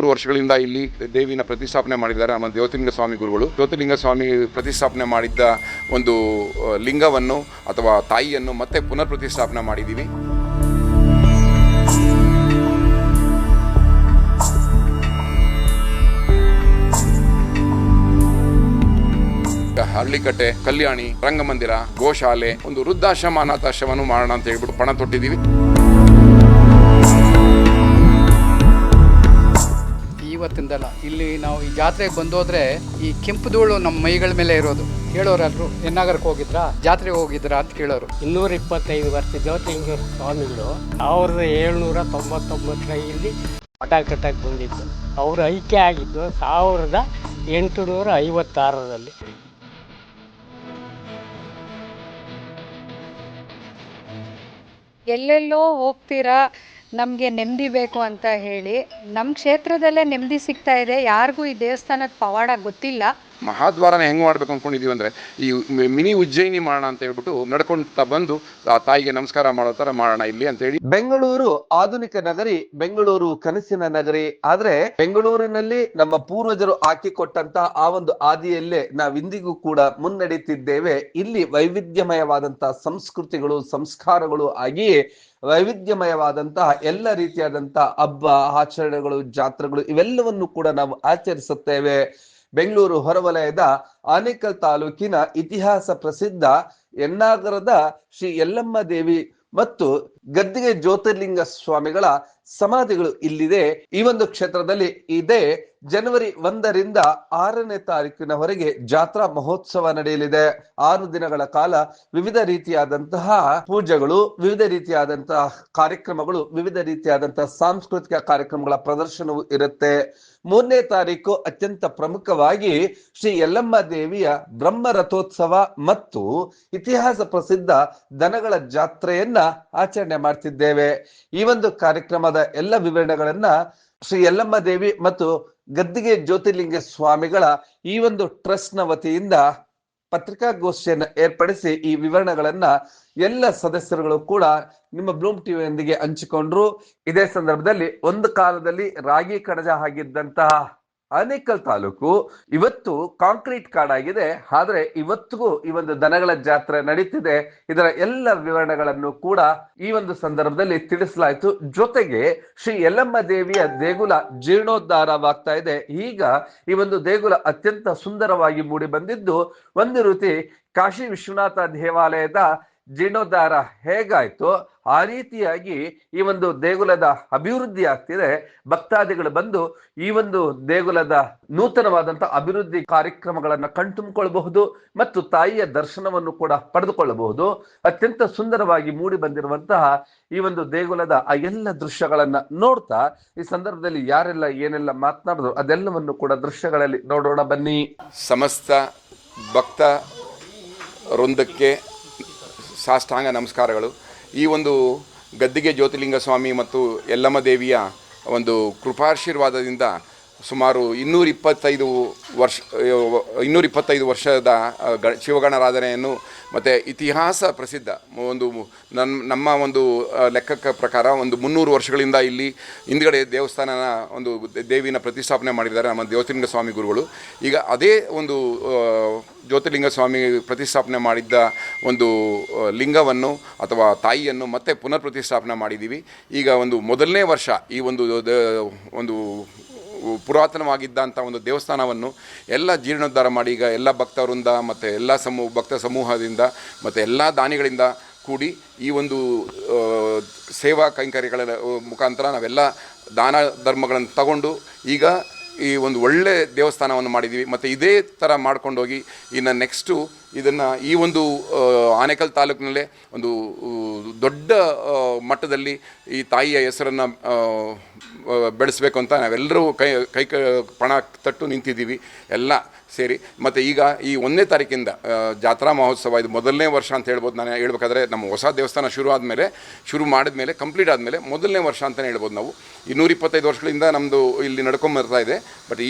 300 ವರ್ಷಗಳಿಂದ ಇಲ್ಲಿ ದೇವಿನ ಪ್ರತಿಷ್ಠಾಪನೆ ಮಾಡಿದ್ದಾರೆ ನಮ್ಮ ಜ್ಯೋತಿರ್ಲಿಂಗ ಸ್ವಾಮಿ ಗುರುಗಳು. ಜ್ಯೋತಿರ್ಲಿಂಗ ಸ್ವಾಮಿ ಪ್ರತಿಷ್ಠಾಪನೆ ಮಾಡಿದ್ದ ಒಂದು ಲಿಂಗವನ್ನು ಅಥವಾ ತಾಯಿಯನ್ನು ಮತ್ತೆ ಪುನರ್ ಪ್ರತಿಷ್ಠಾಪನೆ ಮಾಡಿದ್ದೀವಿ. ಹಳ್ಳಿಕಟ್ಟೆ, ಕಲ್ಯಾಣಿ, ರಂಗಮಂದಿರ, ಗೋಶಾಲೆ, ಒಂದು ವೃದ್ಧಾಶ್ರಮ, ಅನಾಥಾಶ್ರಮವನ್ನು ಮಾಡೋಣ ಅಂತ ಹೇಳ್ಬಿಟ್ಟು ಪಣ ತೊಟ್ಟಿದ್ದೀವಿ. ಇವತ್ತಿಂದಲ್ಲ ಇಲ್ಲಿ ನಾವು ಈ ಜಾತ್ರೆಗೆ ಬಂದೋದ್ರೆ ಈ ಕೆಂಪು ಧೂಳು ನಮ್ಮ ಮೈಗಳ ಮೇಲೆ ಇರೋದು. ಕೇಳೋರಾದ್ರು ಎನ್ನಾಗರಕ್ಕೆ ಹೋಗಿದ್ರಾ, ಜಾತ್ರೆಗೆ ಹೋಗಿದ್ರಾ ಅಂತ ಕೇಳೋರು. 225 ವರ್ಷ ಜ್ಯೋತಿರ್ಲಿಂಗ ಸ್ವಾಮಿಗಳು 1799 ಇಲ್ಲಿ ಮಠ ಕಟ್ಟಕ್ಕೆ ಬಂದಿದ್ದು. ಅವರು ಐಕ್ಯ ಆಗಿದ್ದು 1856ರಲ್ಲಿ. ಎಲ್ಲೆಲ್ಲೋ ಹೋಗ್ತೀರಾ, ನಮಗೆ ನೆಮ್ಮದಿ ಬೇಕು ಅಂತ ಹೇಳಿ ನಮ್ಮ ಕ್ಷೇತ್ರದಲ್ಲೇ ನೆಮ್ಮದಿ ಸಿಗ್ತಾ ಇದೆ. ಯಾರಿಗೂ ಈ ದೇವಸ್ಥಾನದ ಪವಾಡ ಗೊತ್ತಿಲ್ಲ. ಮಹಾದ್ವಾರನ ಹೆಂಗೆ ಮಾಡಬೇಕು ಅಂದ್ಕೊಂಡಿದ್ದೀವಿ ಅಂದರೆ ಈ ಮಿನಿ ಉಜ್ಜಯಿನಿ ಮಾಡೋಣ ಅಂತ ಹೇಳ್ಬಿಟ್ಟು ನಡ್ಕೊಳ್ತಾ ಬಂದು ಆ ತಾಯಿಗೆ ನಮಸ್ಕಾರ ಮಾಡೋ ಥರ ಮಾಡೋಣ ಇಲ್ಲಿ ಅಂತೇಳಿ. ಬೆಂಗಳೂರು ಆಧುನಿಕ ನಗರಿ, ಬೆಂಗಳೂರು ಕನಸಿನ ನಗರಿ. ಆದ್ರೆ ಬೆಂಗಳೂರಿನಲ್ಲಿ ನಮ್ಮ ಪೂರ್ವಜರು ಹಾಕಿಕೊಟ್ಟಂತ ಆ ಒಂದು ಹಾದಿಯಲ್ಲೇ ನಾವಿಂದಿಗೂ ಕೂಡ ಮುನ್ನಡೆಯುತ್ತಿದ್ದೇವೆ. ಇಲ್ಲಿ ವೈವಿಧ್ಯಮಯವಾದಂತಹ ಸಂಸ್ಕೃತಿಗಳು, ಸಂಸ್ಕಾರಗಳು ಹಾಗೆಯೇ ವೈವಿಧ್ಯಮಯವಾದಂತಹ ಎಲ್ಲ ರೀತಿಯಾದಂತಹ ಹಬ್ಬ ಆಚರಣೆಗಳು, ಜಾತ್ರೆಗಳು ಇವೆಲ್ಲವನ್ನು ಕೂಡ ನಾವು ಆಚರಿಸುತ್ತೇವೆ. ಬೆಂಗಳೂರು ಹೊರವಲಯದ ಆನೇಕಲ್ ತಾಲೂಕಿನ ಇತಿಹಾಸ ಪ್ರಸಿದ್ಧ ಯನ್ನಾಗರದ ಶ್ರೀ ಯಲ್ಲಮ್ಮ ದೇವಿ ಮತ್ತು ಗದ್ದಿಗೆ ಜ್ಯೋತಿರ್ಲಿಂಗ ಸ್ವಾಮಿಗಳ ಸಮಾಧಿಗಳು ಇಲ್ಲಿದೆ. ಈ ಒಂದು ಕ್ಷೇತ್ರದಲ್ಲಿ ಇದೇ ಜನವರಿ 1ರಿಂದ 6ನೇ ತಾರೀಕಿನವರೆಗೆ ಜಾತ್ರಾ ಮಹೋತ್ಸವ ನಡೆಯಲಿದೆ. 6 ದಿನಗಳ ಕಾಲ ವಿವಿಧ ರೀತಿಯಾದಂತಹ ಪೂಜೆಗಳು, ವಿವಿಧ ರೀತಿಯಾದಂತಹ ಕಾರ್ಯಕ್ರಮಗಳು, ವಿವಿಧ ರೀತಿಯಾದಂತಹ ಸಾಂಸ್ಕೃತಿಕ ಕಾರ್ಯಕ್ರಮಗಳ ಪ್ರದರ್ಶನವೂ ಇರುತ್ತೆ. 3ನೇ ತಾರೀಕು ಅತ್ಯಂತ ಪ್ರಮುಖವಾಗಿ ಶ್ರೀ ಯಲ್ಲಮ್ಮ ದೇವಿಯ ಬ್ರಹ್ಮ ರಥೋತ್ಸವ ಮತ್ತು ಇತಿಹಾಸ ಪ್ರಸಿದ್ಧ ದನಗಳ ಜಾತ್ರೆಯನ್ನ ಆಚರಣೆ ಮಾಡ್ತಿದ್ದೇವೆ. ಈ ಒಂದು ಕಾರ್ಯಕ್ರಮದ ಎಲ್ಲ ವಿವರಣೆಗಳನ್ನ ಶ್ರೀ ಯಲ್ಲಮ್ಮ ದೇವಿ ಮತ್ತು ಗದ್ದಿಗೆ ಜ್ಯೋತಿರ್ಲಿಂಗ ಸ್ವಾಮಿಗಳ ಈ ಒಂದು ಟ್ರಸ್ಟ್ ನ ವತಿಯಿಂದ ಪತ್ರಿಕಾಗೋಷ್ಠಿಯನ್ನು ಏರ್ಪಡಿಸಿ ಈ ವಿವರಣೆಗಳನ್ನ ಎಲ್ಲ ಸದಸ್ಯರುಗಳು ಕೂಡ ನಿಮ್ಮ ಬ್ಲೂಮ್ ಟಿವಿಯೊಂದಿಗೆ ಹಂಚಿಕೊಂಡ್ರು. ಇದೇ ಸಂದರ್ಭದಲ್ಲಿ ಒಂದು ಕಾಲದಲ್ಲಿ ರಾಗಿ ಕಣಜ ಆಗಿದ್ದಂತಹ ಆನೇಕಲ್ ತಾಲೂಕು ಇವತ್ತು ಕಾಂಕ್ರೀಟ್ ಕಾಡಾಗಿದೆ. ಆದ್ರೆ ಇವತ್ತಿಗೂ ಈ ಒಂದು ದನಗಳ ಜಾತ್ರೆ ನಡೀತಿದೆ. ಇದರ ಎಲ್ಲ ವಿವರಣೆಗಳನ್ನು ಕೂಡ ಈ ಒಂದು ಸಂದರ್ಭದಲ್ಲಿ ತಿಳಿಸಲಾಯಿತು. ಜೊತೆಗೆ ಶ್ರೀ ಯಲ್ಲಮ್ಮ ದೇವಿಯ ದೇಗುಲ ಜೀರ್ಣೋದ್ಧಾರವಾಗ್ತಾ ಇದೆ. ಈಗ ಈ ಒಂದು ದೇಗುಲ ಅತ್ಯಂತ ಸುಂದರವಾಗಿ ಮೂಡಿ ಬಂದಿದ್ದು, ಒಂದು ರೀತಿ ಕಾಶಿ ವಿಶ್ವನಾಥ ದೇವಾಲಯದ ಜೀರ್ಣೋದ್ಧಾರ ಹೇಗಾಯ್ತು ಆ ರೀತಿಯಾಗಿ ಈ ಒಂದು ದೇಗುಲದ ಅಭಿವೃದ್ಧಿ ಆಗ್ತಿದೆ. ಭಕ್ತಾದಿಗಳು ಬಂದು ಈ ಒಂದು ದೇಗುಲದ ನೂತನವಾದಂತಹ ಅಭಿವೃದ್ಧಿ ಕಾರ್ಯಕ್ರಮಗಳನ್ನ ಕಣ್ತುಂಬಿಕೊಳ್ಳಬಹುದು ಮತ್ತು ತಾಯಿಯ ದರ್ಶನವನ್ನು ಕೂಡ ಪಡೆದುಕೊಳ್ಳಬಹುದು. ಅತ್ಯಂತ ಸುಂದರವಾಗಿ ಮೂಡಿ ಬಂದಿರುವಂತಹ ಈ ಒಂದು ದೇಗುಲದ ಆ ಎಲ್ಲ ದೃಶ್ಯಗಳನ್ನ ನೋಡ್ತಾ ಈ ಸಂದರ್ಭದಲ್ಲಿ ಯಾರೆಲ್ಲ ಏನೆಲ್ಲ ಮಾತನಾಡಿದ್ರು ಅದೆಲ್ಲವನ್ನು ಕೂಡ ದೃಶ್ಯಗಳಲ್ಲಿ ನೋಡೋಣ ಬನ್ನಿ. ಸಮಸ್ತ ಭಕ್ತ ವೃಂದಕ್ಕೆ ಸಾಷ್ಟಾಂಗ ನಮಸ್ಕಾರಗಳು. ಈ ಒಂದು ಗದ್ದಿಗೆ ಜ್ಯೋತಿರ್ಲಿಂಗ ಸ್ವಾಮಿ ಮತ್ತು ಯಲ್ಲಮ್ಮ ದೇವಿಯ ಒಂದು ಕೃಪಾಶೀರ್ವಾದದಿಂದ ಸುಮಾರು 225 ವರ್ಷದ ಶಿವಗಣರಾಧನೆಯನ್ನು ಮತ್ತು ಇತಿಹಾಸ ಪ್ರಸಿದ್ಧ ಒಂದು ನಮ್ಮ ಒಂದು ಲೆಕ್ಕಕ್ಕೆ ಪ್ರಕಾರ ಒಂದು 300 ವರ್ಷಗಳಿಂದ ಇಲ್ಲಿ ಹಿಂದ್ಗಡೆ ದೇವಸ್ಥಾನನ ಒಂದು ದೇವಿನ ಪ್ರತಿಷ್ಠಾಪನೆ ಮಾಡಿದ್ದಾರೆ ನಮ್ಮ ಜ್ಯೋತಿರ್ಲಿಂಗ ಸ್ವಾಮಿ ಗುರುಗಳು. ಈಗ ಅದೇ ಒಂದು ಜ್ಯೋತಿರ್ಲಿಂಗ ಸ್ವಾಮಿ ಪ್ರತಿಷ್ಠಾಪನೆ ಮಾಡಿದ್ದ ಒಂದು ಲಿಂಗವನ್ನು ಅಥವಾ ತಾಯಿಯನ್ನು ಮತ್ತೆ ಪುನರ್ ಪ್ರತಿಷ್ಠಾಪನೆ ಮಾಡಿದ್ದೀವಿ. ಈಗ ಒಂದು ಮೊದಲನೇ ವರ್ಷ ಈ ಒಂದು ಪುರಾತನವಾಗಿದ್ದಂಥ ಒಂದು ದೇವಸ್ಥಾನವನ್ನು ಎಲ್ಲ ಜೀರ್ಣೋದ್ಧಾರ ಮಾಡಿ ಈಗ ಎಲ್ಲ ಭಕ್ತವೃಂದ ಮತ್ತು ಎಲ್ಲ ಭಕ್ತ ಸಮೂಹದಿಂದ ಮತ್ತು ಎಲ್ಲ ದಾನಿಗಳಿಂದ ಕೂಡಿ ಈ ಒಂದು ಸೇವಾ ಕೈಂಕರ್ಯಗಳ ಮುಖಾಂತರ ನಾವೆಲ್ಲ ದಾನ ಧರ್ಮಗಳನ್ನು ತಗೊಂಡು ಈಗ ಈ ಒಂದು ಒಳ್ಳೆ ದೇವಸ್ಥಾನವನ್ನು ಮಾಡಿದ್ದೀವಿ. ಮತ್ತು ಇದೇ ಥರ ಮಾಡ್ಕೊಂಡೋಗಿ ಇನ್ನು ನೆಕ್ಸ್ಟು ಇದನ್ನು ಈ ಒಂದು ಆನೇಕಲ್ ತಾಲೂಕಿನಲ್ಲೇ ಒಂದು ದೊಡ್ಡ ಮಟ್ಟದಲ್ಲಿ ಈ ತಾಯಿಯ ಹೆಸರನ್ನು ಬೆಳೆಸಬೇಕು ಅಂತ ನಾವೆಲ್ಲರೂ ಕೈ ಪಣ ತಟ್ಟು ನಿಂತಿದ್ದೀವಿ ಎಲ್ಲ ಸೇರಿ. ಮತ್ತು ಈಗ ಈ 1ನೇ ತಾರೀಕಿಂದ ಜಾತ್ರಾ ಮಹೋತ್ಸವ, ಇದು ಮೊದಲನೇ ವರ್ಷ ಅಂತ ಹೇಳ್ಬೋದು. ನಾನು ಹೇಳ್ಬೇಕಾದ್ರೆ ನಮ್ಮ ಹೊಸ ದೇವಸ್ಥಾನ ಶುರು ಮಾಡಿದ್ಮೇಲೆ ಕಂಪ್ಲೀಟ್ ಆದಮೇಲೆ ಮೊದಲನೇ ವರ್ಷ ಅಂತಲೇ ಹೇಳ್ಬೋದು. ನಾವು 225 ವರ್ಷಗಳಿಂದ ನಮ್ಮದು ಇಲ್ಲಿ ನಡ್ಕೊಂಬರ್ತಾ ಇದೆ. ಬಟ್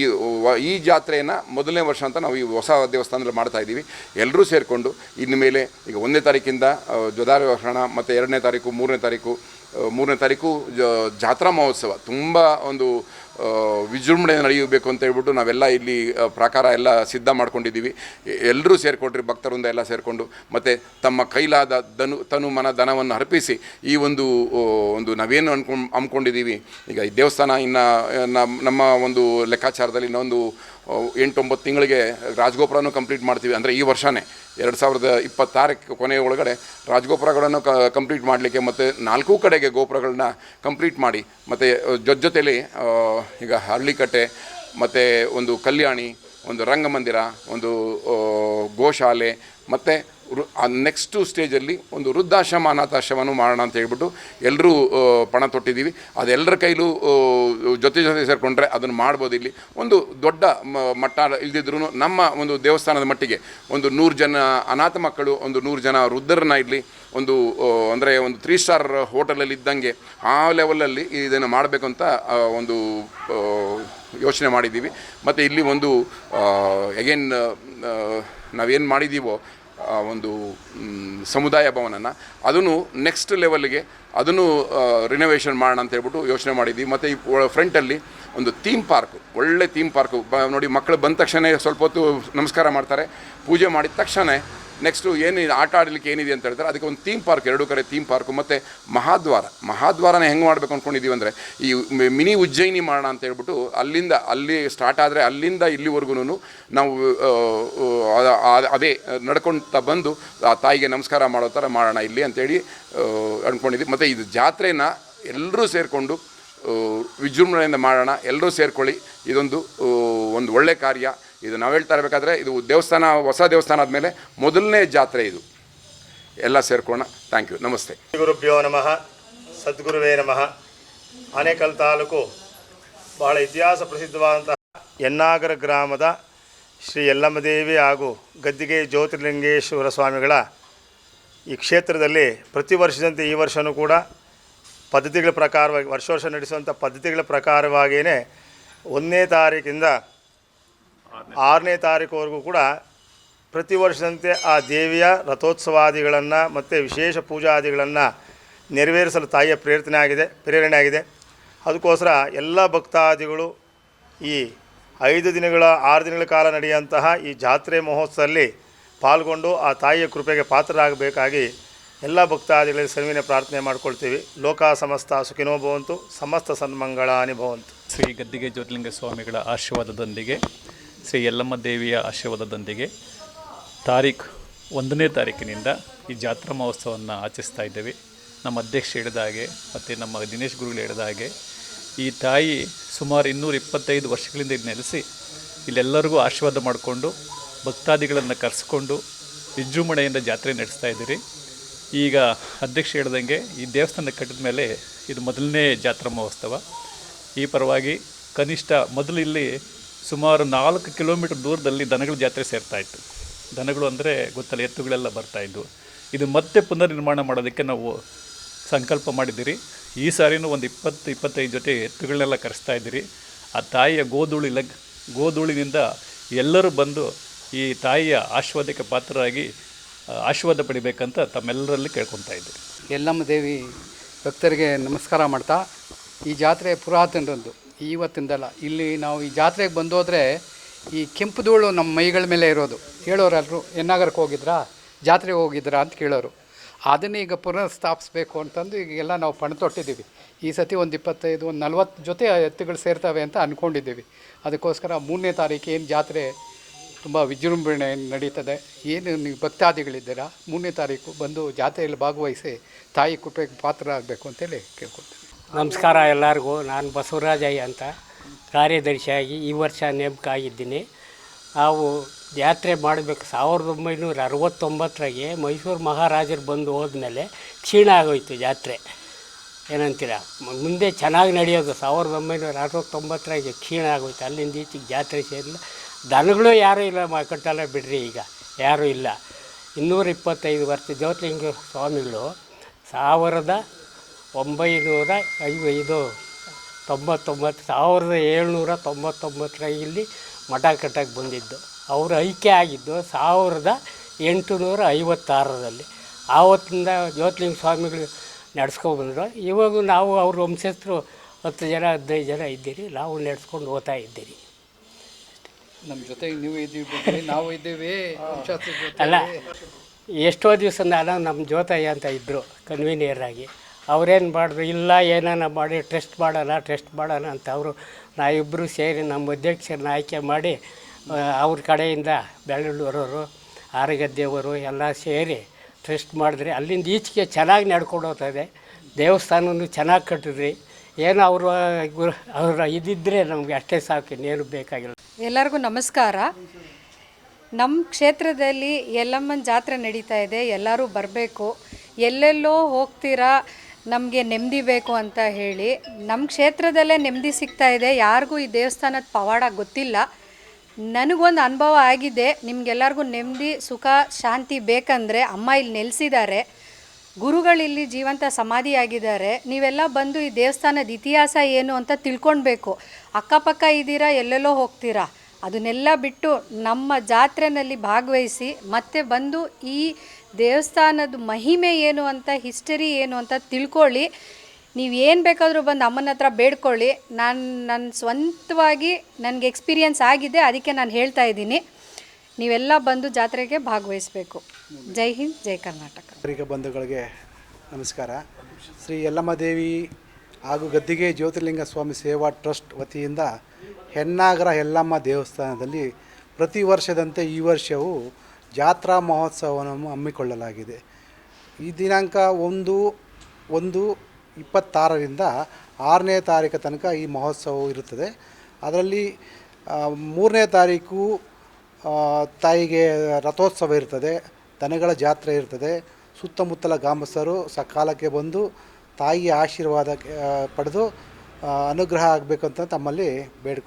ಈ ಜಾತ್ರೆಯನ್ನು ಮೊದಲನೇ ವರ್ಷ ಅಂತ ನಾವು ಈ ಹೊಸ ದೇವಸ್ಥಾನದಲ್ಲಿ ಮಾಡ್ತಾಯಿದ್ದೀವಿ. ಎಲ್ಲರೂ ಸೇರಿಕೊಂಡು ಇನ್ನು ಮೇಲೆ ಈಗ 1ನೇ ತಾರೀಕಿಂದ ಧ್ವಜಾರೋಹಣ ಮತ್ತು 2ನೇ ತಾರೀಕು 3ನೇ ತಾರೀಕು ಜಾತ್ರಾ ಮಹೋತ್ಸವ ತುಂಬ ಒಂದು ವಿಜೃಂಭಣೆ ನಡೆಯಬೇಕು ಅಂತ ಹೇಳ್ಬಿಟ್ಟು ನಾವೆಲ್ಲ ಇಲ್ಲಿ ಪ್ರಾಕಾರ ಎಲ್ಲ ಸಿದ್ಧ ಮಾಡ್ಕೊಂಡಿದ್ದೀವಿ. ಎಲ್ಲರೂ ಸೇರಿಕೊಂಡ್ರಿ, ಭಕ್ತರಿಂದ ಎಲ್ಲ ಸೇರಿಕೊಂಡು ಮತ್ತು ತಮ್ಮ ಕೈಲಾದ ತನು ಮನ ಧನವನ್ನು ಅರ್ಪಿಸಿ ಈ ಒಂದು ನಾವೇನು ಅಂದ್ಕೊಂಡಿದ್ದೀವಿ ಈಗ ಈ ದೇವಸ್ಥಾನ ಇನ್ನು ನಮ್ಮ ಒಂದು ಲೆಕ್ಕಾಚಾರದಲ್ಲಿ ಇನ್ನೊಂದು 8-9 ತಿಂಗಳಿಗೆ ರಾಜಗೋಪುರನೂ ಕಂಪ್ಲೀಟ್ ಮಾಡ್ತೀವಿ. ಅಂದರೆ ಈ ವರ್ಷವೇ 2026 ಕೊನೆಯ ಒಳಗಡೆ ರಾಜಗೋಪುರಗಳನ್ನು ಕಂಪ್ಲೀಟ್ ಮಾಡಲಿಕ್ಕೆ ಮತ್ತು 4 ಕಡೆಗೆ ಗೋಪುರಗಳನ್ನ ಕಂಪ್ಲೀಟ್ ಮಾಡಿ ಮತ್ತು ಜೊತೆಲಿ ಈಗ ಹಳ್ಳಿಕಟ್ಟೆ ಮತ್ತು ಒಂದು ಕಲ್ಯಾಣಿ, ಒಂದು ರಂಗಮಂದಿರ, ಒಂದು ಗೋಶಾಲೆ ಮತ್ತು ನೆಕ್ಸ್ಟು ಸ್ಟೇಜಲ್ಲಿ ಒಂದು ವೃದ್ಧಾಶ್ರಮ ಅನಾಥಾಶ್ರಮನೂ ಮಾಡೋಣ ಅಂತ ಹೇಳ್ಬಿಟ್ಟು ಎಲ್ಲರೂ ಪಣ ತೊಟ್ಟಿದ್ದೀವಿ. ಅದೆಲ್ಲರ ಕೈಲೂ ಜೊತೆ ಸೇರಿಕೊಂಡ್ರೆ ಅದನ್ನು ಮಾಡ್ಬೋದು. ಇಲ್ಲಿ ಒಂದು ದೊಡ್ಡ ಮಟ್ಟ ಇಲ್ದಿದ್ರೂ ನಮ್ಮ ಒಂದು ದೇವಸ್ಥಾನದ ಮಟ್ಟಿಗೆ ಒಂದು 100 ಜನ ಅನಾಥ ಮಕ್ಕಳು, ಒಂದು 100 ಜನ ವೃದ್ಧರನ್ನ ಇಲ್ಲಿ ಒಂದು ಅಂದರೆ ಒಂದು 3 ಸ್ಟಾರ್ ಹೋಟೆಲಲ್ಲಿ ಇದ್ದಂಗೆ ಆ ಲೆವೆಲಲ್ಲಿ ಇದನ್ನು ಮಾಡಬೇಕು ಅಂತ ಒಂದು ಯೋಚನೆ ಮಾಡಿದ್ದೀವಿ. ಮತ್ತು ಇಲ್ಲಿ ಒಂದು ಅಗೇನ್ ನಾವೇನು ಮಾಡಿದ್ದೀವೋ ಒಂದು ಸಮುದಾಯ ಭವನನ ಅದನ್ನು ನೆಕ್ಸ್ಟ್ ಲೆವೆಲ್ಗೆ ಅದನ್ನು ರಿನೋವೇಷನ್ ಮಾಡೋಣ ಅಂತ ಹೇಳ್ಬಿಟ್ಟು ಯೋಚನೆ ಮಾಡಿದ್ದೀವಿ. ಮತ್ತು ಈ ಫ್ರಂಟಲ್ಲಿ ಒಂದು ಥೀಮ್ ಪಾರ್ಕ್, ಒಳ್ಳೆ ಥೀಮ್ ಪಾರ್ಕು ನೋಡಿ, ಮಕ್ಕಳು ಬಂದ ತಕ್ಷಣ ಸ್ವಲ್ಪ ಹೊತ್ತು ನಮಸ್ಕಾರ ಮಾಡ್ತಾರೆ, ಪೂಜೆ ಮಾಡಿದ ತಕ್ಷಣ ನೆಕ್ಸ್ಟು ಏನು ಆಟ ಆಡಲಿಕ್ಕೆ ಏನಿದೆ ಅಂತ ಹೇಳ್ತಾರೆ. ಅದಕ್ಕೆ ಒಂದು ಥೀಮ್ ಪಾರ್ಕ್, 2 ಕಡೆ ಥೀಮ್ ಪಾರ್ಕು ಮತ್ತು ಮಹಾದ್ವಾರನ ಹೆಂಗೆ ಮಾಡಬೇಕು ಅಂದ್ಕೊಂಡಿದ್ದೀವಿ ಅಂದರೆ ಈ ಮಿನಿ ಉಜ್ಜಯಿನಿ ಮಾಡೋಣ ಅಂತ ಹೇಳ್ಬಿಟ್ಟು ಅಲ್ಲಿ ಸ್ಟಾರ್ಟ್ ಆದರೆ ಅಲ್ಲಿಂದ ಇಲ್ಲಿವರೆಗೂ ನಾವು ಅದೇ ನಡ್ಕೊಳ್ತಾ ಬಂದು ಆ ತಾಯಿಗೆ ನಮಸ್ಕಾರ ಮಾಡೋ ಥರ ಮಾಡೋಣ ಇಲ್ಲಿ ಅಂತೇಳಿ ಅಂದ್ಕೊಂಡಿದ್ದೀವಿ. ಮತ್ತು ಇದು ಜಾತ್ರೆನ ಎಲ್ಲರೂ ಸೇರಿಕೊಂಡು ವಿಜೃಂಭಣೆಯಿಂದ ಮಾಡೋಣ, ಎಲ್ಲರೂ ಸೇರ್ಕೊಳ್ಳಿ. ಇದೊಂದು ಒಳ್ಳೆ ಕಾರ್ಯ. ಇದು ನಾವು ಹೇಳ್ತಾ ಇರಬೇಕಾದ್ರೆ ಇದು ದೇವಸ್ಥಾನ, ಹೊಸ ದೇವಸ್ಥಾನ ಆದಮೇಲೆ ಮೊದಲನೇ ಜಾತ್ರೆ ಇದು. ಎಲ್ಲ ಸೇರ್ಕೊಳ್ಳೋಣ. Thank you. ನಮಸ್ತೆ. ಗುರುಭ್ಯೋ ನಮಃ. ಸದ್ಗುರುವೇ ನಮಃ. ಆನೇಕಲ್ ತಾಲೂಕು ಬಹಳ ಇತಿಹಾಸ ಪ್ರಸಿದ್ಧವಾದಂತಹ ಯನ್ನಾಗರ ಗ್ರಾಮದ ಶ್ರೀ ಯಲ್ಲಮ್ಮದೇವಿ ಹಾಗೂ ಗದ್ದಿಗೆ ಜ್ಯೋತಿರ್ಲಿಂಗೇಶ್ವರ ಸ್ವಾಮಿಗಳ ಈ ಕ್ಷೇತ್ರದಲ್ಲಿ ಪ್ರತಿ ವರ್ಷದಂತೆ ಈ ವರ್ಷವೂ ಕೂಡ ಪದ್ಧತಿಗಳ ಪ್ರಕಾರವಾಗಿ ವರ್ಷ ನಡೆಸುವಂಥ ಪದ್ಧತಿಗಳ ಪ್ರಕಾರವಾಗಿಯೇ 1ನೇ ತಾರೀಕಿಂದ 6ನೇ ತಾರೀಕುವರೆಗೂ ಕೂಡ ಪ್ರತಿ ವರ್ಷದಂತೆ ಆ ದೇವಿಯ ರಥೋತ್ಸವಾದಿಗಳನ್ನು ಮತ್ತು ವಿಶೇಷ ಪೂಜಾದಿಗಳನ್ನು ನೆರವೇರಿಸಲು ತಾಯಿಯ ಪ್ರೇರಣೆ ಆಗಿದೆ. ಅದಕ್ಕೋಸ್ಕರ ಎಲ್ಲ ಭಕ್ತಾದಿಗಳು ಈ 6 ದಿನಗಳ ಕಾಲ ನಡೆಯುವಂತಹ ಈ ಜಾತ್ರೆ ಮಹೋತ್ಸವದಲ್ಲಿ ಪಾಲ್ಗೊಂಡು ಆ ತಾಯಿಯ ಕೃಪೆಗೆ ಪಾತ್ರರಾಗಬೇಕಾಗಿ ಎಲ್ಲ ಭಕ್ತಾದಿಗಳಿಗೆ ಸನ್ವಿನ ಪ್ರಾರ್ಥನೆ ಮಾಡ್ಕೊಳ್ತೀವಿ. ಲೋಕ ಸಮಸ್ತ ಸುಖಿನೋ ಭವಂತು, ಸಮಸ್ತ ಸನ್ಮಂಗಳಾನಿ ಭವಂತು. ಶ್ರೀ ಗದ್ದಿಗೆ ಜ್ಯೋತಿರ್ಲಿಂಗ ಸ್ವಾಮಿಗಳ ಆಶೀರ್ವಾದದೊಂದಿಗೆ, ಶ್ರೀ ಯಲ್ಲಮ್ಮ ದೇವಿಯ ಆಶೀರ್ವಾದದೊಂದಿಗೆ 1ನೇ ತಾರೀಕಿನಿಂದ ಈ ಜಾತ್ರಾ ಮಹೋತ್ಸವವನ್ನು ಆಚರಿಸ್ತಾ ಇದ್ದೇವೆ. ನಮ್ಮ ಅಧ್ಯಕ್ಷ ಹೇಳಿದ ಹಾಗೆ ಮತ್ತು ನಮ್ಮ ದಿನೇಶ್ ಗುರುಗಳು ಹೇಳಿದ ಹಾಗೆ ಈ ತಾಯಿ ಸುಮಾರು 225 ವರ್ಷಗಳಿಂದ ಇಲ್ಲಿ ನೆಲೆಸಿ ಇಲ್ಲೆಲ್ಲರಿಗೂ ಆಶೀರ್ವಾದ ಮಾಡಿಕೊಂಡು ಭಕ್ತಾದಿಗಳನ್ನು ಕರೆಸ್ಕೊಂಡು ವಿಜೃಂಭಣೆಯಿಂದ ಜಾತ್ರೆ ನಡೆಸ್ತಾ ಇದ್ದೀರಿ. ಈಗ ಅಧ್ಯಕ್ಷ ಹೇಳ್ದಂಗೆ ಈ ದೇವಸ್ಥಾನ ಕಟ್ಟಿದ ಮೇಲೆ ಇದು ಮೊದಲನೇ ಜಾತ್ರಾ ಮಹೋತ್ಸವ. ಈ ಪರವಾಗಿ ಕನಿಷ್ಠ ಮೊದಲು ಇಲ್ಲಿ ಸುಮಾರು 4 ಕಿಲೋಮೀಟರ್ ದೂರದಲ್ಲಿ ದನಗಳ ಜಾತ್ರೆ ಸೇರ್ತಾಯಿತ್ತು. ದನಗಳು ಅಂದರೆ ಗೊತ್ತಲ್ಲ, ಎತ್ತುಗಳೆಲ್ಲ ಬರ್ತಾಯಿದ್ವು. ಇದು ಮತ್ತೆ ಪುನರ್ನಿರ್ಮಾಣ ಮಾಡೋದಕ್ಕೆ ನಾವು ಸಂಕಲ್ಪ ಮಾಡಿದ್ದೀರಿ. ಈ ಸಾರಿನೂ ಒಂದು 20-25 ಜೊತೆ ಎತ್ತುಗಳನ್ನೆಲ್ಲ ಕರೆಸ್ತಾ ಇದ್ದೀರಿ. ಆ ತಾಯಿಯ ಗೋಧೂಳಿನಿಂದ ಎಲ್ಲರೂ ಬಂದು ಈ ತಾಯಿಯ ಆಶೀರ್ವಾದಕ್ಕೆ ಪಾತ್ರರಾಗಿ ಆಶೀರ್ವಾದ ಪಡಿಬೇಕಂತ ತಮ್ಮೆಲ್ಲರಲ್ಲಿ ಕೇಳ್ಕೊತಾ ಇದ್ದೀವಿ. ಯಲ್ಲಮ್ಮ ದೇವಿ ಭಕ್ತರಿಗೆ ನಮಸ್ಕಾರ ಮಾಡ್ತಾ, ಈ ಜಾತ್ರೆ ಪುರಾತನದ್ದು, ಇವತ್ತಿಂದಲ್ಲ. ಇಲ್ಲಿ ನಾವು ಈ ಜಾತ್ರೆಗೆ ಬಂದೋದ್ರೆ ಈ ಕೆಂಪು ಧೂಳು ನಮ್ಮ ಮೈಗಳ ಮೇಲೆ ಇರೋದು. ಹೇಳೋರೆಲ್ಲರೂ ಎನ್ನಾಗರಕ್ಕೆ ಹೋಗಿದ್ರಾ, ಜಾತ್ರೆಗೆ ಹೋಗಿದ್ರಾ ಅಂತ ಕೇಳೋರು. ಅದನ್ನು ಈಗ ಪುನರ್ ಸ್ಥಾಪಿಸ್ಬೇಕು ಅಂತಂದು ಈಗೆಲ್ಲ ನಾವು ಪಣ ತೊಟ್ಟಿದ್ದೀವಿ. ಈ ಸತಿ ಒಂದು 25, ಒಂದು 40 ಜೊತೆ ಎತ್ತುಗಳು ಸೇರ್ತವೆ ಅಂತ ಅಂದ್ಕೊಂಡಿದ್ದೀವಿ. ಅದಕ್ಕೋಸ್ಕರ 3ನೇ ತಾರೀಕು ಏನು ಜಾತ್ರೆ ತುಂಬ ವಿಜೃಂಭಣೆ ನಡೀತದೆ. ಏನು ನೀವು ಭಕ್ತಾದಿಗಳಿದ್ದೀರಾ, 3ನೇ ತಾರೀಕು ಬಂದು ಜಾತ್ರೆಯಲ್ಲಿ ಭಾಗವಹಿಸಿ ತಾಯಿ ಕೃಪೆಗೆ ಪಾತ್ರ ಆಗಬೇಕು ಅಂತೇಳಿ ಕೇಳ್ಕೊಳ್ತೀನಿ. ನಮಸ್ಕಾರ ಎಲ್ಲರಿಗೂ. ನಾನು ಬಸವರಾಜಯ್ಯ ಅಂತ ಕಾರ್ಯದರ್ಶಿಯಾಗಿ ಈ ವರ್ಷ ನೇಮಕ ಆಗಿದ್ದೀನಿ. ನಾವು ಜಾತ್ರೆ ಮಾಡಬೇಕು 1969ರಾಗೆ ಮೈಸೂರು ಮಹಾರಾಜರು ಬಂದು ಹೋದ್ಮೇಲೆ ಕ್ಷೀಣ ಆಗೋಯ್ತು ಜಾತ್ರೆ. ಏನಂತೀರ, ಮುಂದೆ ಚೆನ್ನಾಗಿ ನಡೆಯೋದು. 1969ರಾಗೆ ಕ್ಷೀಣ ಆಗೋಯ್ತು. ಅಲ್ಲಿಂದ ಈಚೆಗೆ ಜಾತ್ರೆ ಸೇರಿಲ್ಲ. ದನಗಳು ಯಾರೂ ಇಲ್ಲ, ಕಟ್ಟಲ್ಲ ಬಿಡ್ರಿ, ಈಗ ಯಾರೂ ಇಲ್ಲ. 225 ವರ್ಷ ಜ್ಯೋತಿರ್ಲಿಂಗ ಸ್ವಾಮಿಗಳು 1799 ಇಲ್ಲಿ ಮಠ ಕಟ್ಟಕ್ಕೆ ಬಂದಿದ್ದು. ಅವರು ಐಕ್ಯ ಆಗಿದ್ದು 1856ರಲ್ಲಿ. ಆವತ್ತಿಂದ ಜ್ಯೋತಿರ್ಲಿಂಗ ಸ್ವಾಮಿಗಳು ನಡೆಸ್ಕೊಬಂದರು. ಇವಾಗ ನಾವು ಅವ್ರ ವಂಶಸ್ಥರು 10 ಜನ 15 ಜನ ಇದ್ದೀರಿ, ನಾವು ನಡೆಸ್ಕೊಂಡು ಹೋಗ್ತಾ ಇದ್ದೀರಿ. ನಮ್ಮ ಜೊತೆಗೆ ನೀವು ಇದ್ದೀವಿ, ನಾವು ಇದ್ದೀವಿ. ಅಲ್ಲ, ಎಷ್ಟೋ ದಿವಸ ನಮ್ಮ ಜ್ಯೋತಯ್ಯ ಅಂತ ಇದ್ದರು ಕನ್ವೀನಿಯರ್ ಆಗಿ. ಅವರೇನು ಮಾಡಿದ್ರು, ಇಲ್ಲ ಏನಾನ ಮಾಡಿ ಟೆಸ್ಟ್ ಮಾಡೋಣ ಅಂತ ಅವರು ನಾವಿಬ್ಬರು ಸೇರಿ ನಮ್ಮ ಅಧ್ಯಕ್ಷರನ್ನ ಆಯ್ಕೆ ಮಾಡಿ ಅವ್ರ ಕಡೆಯಿಂದ ಬೆಳ್ಳೂರವರು, ಆರಗದ್ದೆಯವರು ಎಲ್ಲ ಸೇರಿ ಟ್ರಸ್ಟ್ ಮಾಡಿದ್ರಿ. ಅಲ್ಲಿಂದ ಈಚೆಗೆ ಚೆನ್ನಾಗಿ ನಡ್ಕೊಂಡು ಹೋಗ್ತಾಯಿದೆ. ದೇವಸ್ಥಾನನೂ ಚೆನ್ನಾಗಿ ಕಟ್ಟಿದ್ರಿ. ಏನೋ ಅವರ ಇದಿದ್ದರೆ ನಮಗೆ ಅಷ್ಟೇ ಸಾಕು, ಇನ್ನೇನು ಬೇಕಾಗಿಲ್ಲ. ಎಲ್ಲರಿಗೂ ನಮಸ್ಕಾರ. ನಮ್ಮ ಕ್ಷೇತ್ರದಲ್ಲಿ ಯಲ್ಲಮ್ಮನ ಜಾತ್ರೆ ನಡೀತಾ ಇದೆ, ಎಲ್ಲರೂ ಬರಬೇಕು. ಎಲ್ಲೆಲ್ಲೋ ಹೋಗ್ತೀರಾ, ನಮಗೆ ನೆಮ್ಮದಿ ಬೇಕು ಅಂತ ಹೇಳಿ. ನಮ್ಮ ಕ್ಷೇತ್ರದಲ್ಲೇ ನೆಮ್ಮದಿ ಸಿಗ್ತಾ ಇದೆ. ಯಾರಿಗೂ ಈ ದೇವಸ್ಥಾನದ ಪವಾಡ ಗೊತ್ತಿಲ್ಲ. ನನಗೊಂದು ಅನುಭವ ಆಗಿದೆ. ನಿಮಗೆಲ್ಲರಿಗೂ ನೆಮ್ಮದಿ, ಸುಖ, ಶಾಂತಿ ಬೇಕಂದರೆ ಅಮ್ಮ ಇಲ್ಲಿ ನೆಲೆಸಿದ್ದಾರೆ. ಗುರುಗಳಿಲ್ಲಿ ಜೀವಂತ ಸಮಾಧಿಯಾಗಿದ್ದಾರೆ. ನೀವೆಲ್ಲ ಬಂದು ಈ ದೇವಸ್ಥಾನದ ಇತಿಹಾಸ ಏನು ಅಂತ ತಿಳ್ಕೊಳ್ಬೇಕು. ಅಕ್ಕಪಕ್ಕ ಇದ್ದೀರಾ, ಎಲ್ಲೆಲ್ಲೋ ಹೋಗ್ತೀರಾ, ಅದನ್ನೆಲ್ಲ ಬಿಟ್ಟು ನಮ್ಮ ಜಾತ್ರೆಯಲ್ಲಿ ಭಾಗವಹಿಸಿ ಮತ್ತೆ ಬಂದು ಈ ದೇವಸ್ಥಾನದ ಮಹಿಮೆ ಏನು ಅಂತ, ಹಿಸ್ಟರಿ ಏನು ಅಂತ ತಿಳ್ಕೊಳ್ಳಿ. ನೀವೇನು ಬೇಕಾದರೂ ಬಂದು ಅಮ್ಮನ ಹತ್ರ ಬೇಡ್ಕೊಳ್ಳಿ. ನನ್ನ ಸ್ವಂತವಾಗಿ ನನಗೆ ಎಕ್ಸ್ಪೀರಿಯನ್ಸ್ ಆಗಿದೆ, ಅದಕ್ಕೆ ನಾನು ಹೇಳ್ತಾ ಇದ್ದೀನಿ. ನೀವೆಲ್ಲ ಬಂದು ಜಾತ್ರೆಗೆ ಭಾಗವಹಿಸಬೇಕು. ಜೈ ಹಿಂದ್, ಜೈ ಕರ್ನಾಟಕ. ನಾಗರಿಕ ಬಂಧುಗಳಿಗೆ ನಮಸ್ಕಾರ. ಶ್ರೀ ಯಲ್ಲಮ್ಮದೇವಿ ಹಾಗೂ ಗದ್ದಿಗೆ ಜ್ಯೋತಿರ್ಲಿಂಗ ಸ್ವಾಮಿ ಸೇವಾ ಟ್ರಸ್ಟ್ ವತಿಯಿಂದ ಹೆನ್ನಾಗರ ಯಲ್ಲಮ್ಮ ದೇವಸ್ಥಾನದಲ್ಲಿ ಪ್ರತಿ ವರ್ಷದಂತೆ ಈ ವರ್ಷವೂ ಜಾತ್ರಾ ಮಹೋತ್ಸವವನ್ನು ಹಮ್ಮಿಕೊಳ್ಳಲಾಗಿದೆ. ಈ ದಿನಾಂಕ 1/1/26ರಿಂದ 6ನೇ ತಾರೀಕು ತನಕ ಈ ಮಹೋತ್ಸವವು ಇರುತ್ತದೆ. ಅದರಲ್ಲಿ 3ನೇ ತಾರೀಕು ತಾಯಿಗೆ ರಥೋತ್ಸವ ಇರ್ತದೆ, ದನಗಳ ಜಾತ್ರೆ ಇರ್ತದೆ. ಸುತ್ತಮುತ್ತಲ ಗ್ರಾಮಸ್ಥರು ಸಕಾಲಕ್ಕೆ ಬಂದು ತಾಯಿಯ ಆಶೀರ್ವಾದ ಪಡೆದು ಅನುಗ್ರಹ ಆಗಬೇಕಂತ ತಮ್ಮಲ್ಲಿ ಬೇಡ್ಕೊ